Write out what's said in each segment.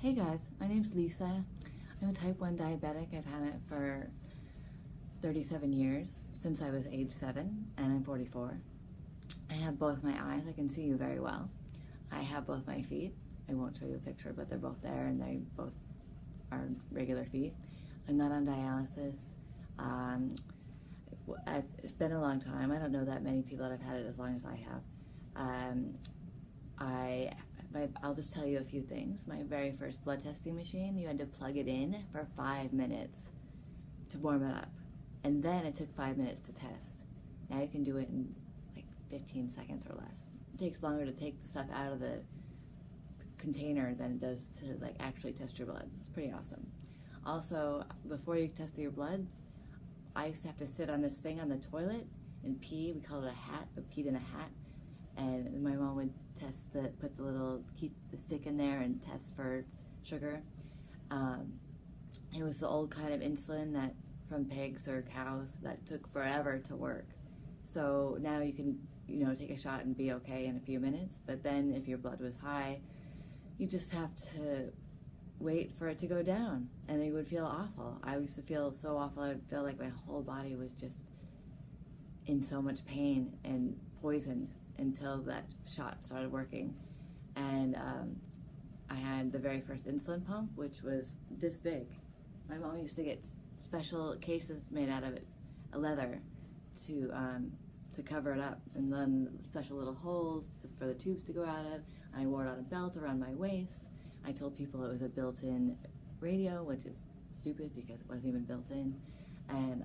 Hey guys, my name's Lisa. I'm a type 1 diabetic. I've had it for 37 years, since I was age 7, and I'm 44. I have both my eyes. I can see you very well. I have both my feet. I won't show you a picture, but they're both there and they both are regular feet. I'm not on dialysis. It's been a long time. I don't know that many people that have had it as long as I have. I'll just tell you a few things. My very first blood testing machine, you had to plug it in for 5 minutes to warm it up. And then it took 5 minutes to test. Now you can do it in like 15 seconds or less. It takes longer to take the stuff out of the container than it does to like actually test your blood. It's pretty awesome. Also, before you test your blood, I used to have to sit on this thing on the toilet and pee. We called it a hat. I peed in a hat. And my mom would put the stick in there and test for sugar. It was the old kind of insulin that from pigs or cows that took forever to work. So now you can, take a shot and be okay in a few minutes. But then if your blood was high, you just have to wait for it to go down, and it would feel awful. I used to feel so awful. I would feel like my whole body was just in so much pain and poisoned until that shot started working. And I had the very first insulin pump, which was this big. My mom used to get special cases made out of it, leather, to cover it up, and then special little holes for the tubes to go out of. I wore it on a belt around my waist. I told people it was a built-in radio, which is stupid because it wasn't even built in. And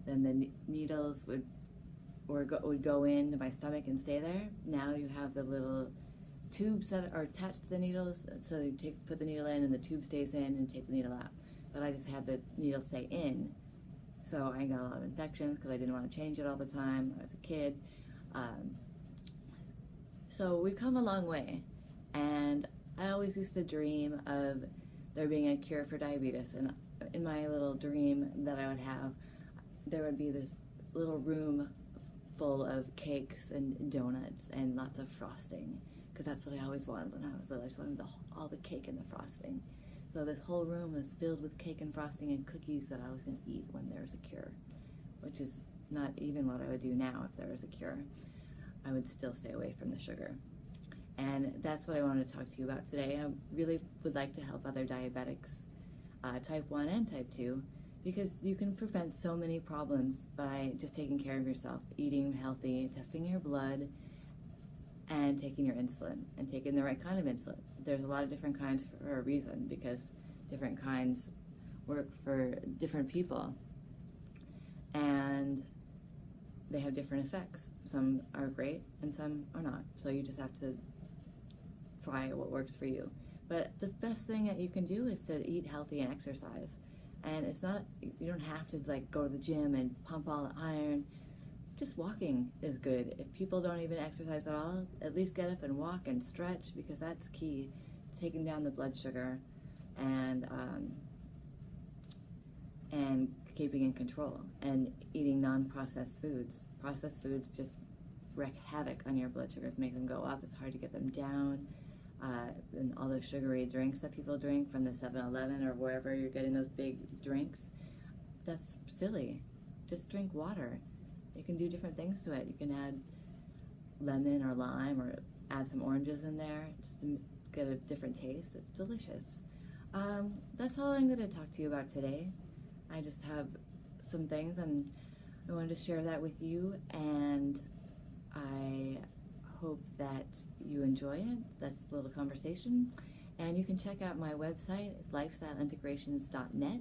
then the needles would go into my stomach and stay there. Now you have the little tubes that are attached to the needles, so you put the needle in and the tube stays in, and take the needle out. But I just had the needle stay in, so I got a lot of infections because I didn't want to change it all the time. I was a kid. So we've come a long way, and I always used to dream of there being a cure for diabetes, and in my little dream that I would have, there would be this little room full of cakes and donuts and lots of frosting, because that's what I always wanted when I was little. I just wanted all the cake and the frosting. So this whole room was filled with cake and frosting and cookies that I was going to eat when there was a cure, which is not even what I would do now if there was a cure. I would still stay away from the sugar. And that's what I wanted to talk to you about today. I really would like to help other diabetics, type 1 and type 2, because you can prevent so many problems by just taking care of yourself, eating healthy, testing your blood, and taking your insulin, and taking the right kind of insulin. There's a lot of different kinds for a reason, because different kinds work for different people, and they have different effects. Some are great and some are not, so you just have to try what works for you. But the best thing that you can do is to eat healthy and exercise. And it's not, you don't have to like go to the gym and pump all the iron. Just walking is good. If people don't even exercise at all, at least get up and walk and stretch, because that's key to taking down the blood sugar and keeping in control, and eating non-processed foods. Processed foods just wreak havoc on your blood sugars, make them go up. It's hard to get them down. And all those sugary drinks that people drink from the 7-Eleven or wherever you're getting those big drinks, that's silly. Just drink water. You can do different things to it. You can add lemon or lime, or add some oranges in there just to get a different taste. It's delicious. That's all I'm going to talk to you about today. I just have some things, and I wanted to share that with you, and I hope that you enjoy it. That's a little conversation. And you can check out my website, it's lifestyleintegrations.net,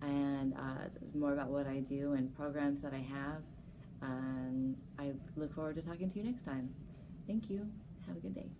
and there's more about what I do and programs that I have. And I look forward to talking to you next time. Thank you. Have a good day.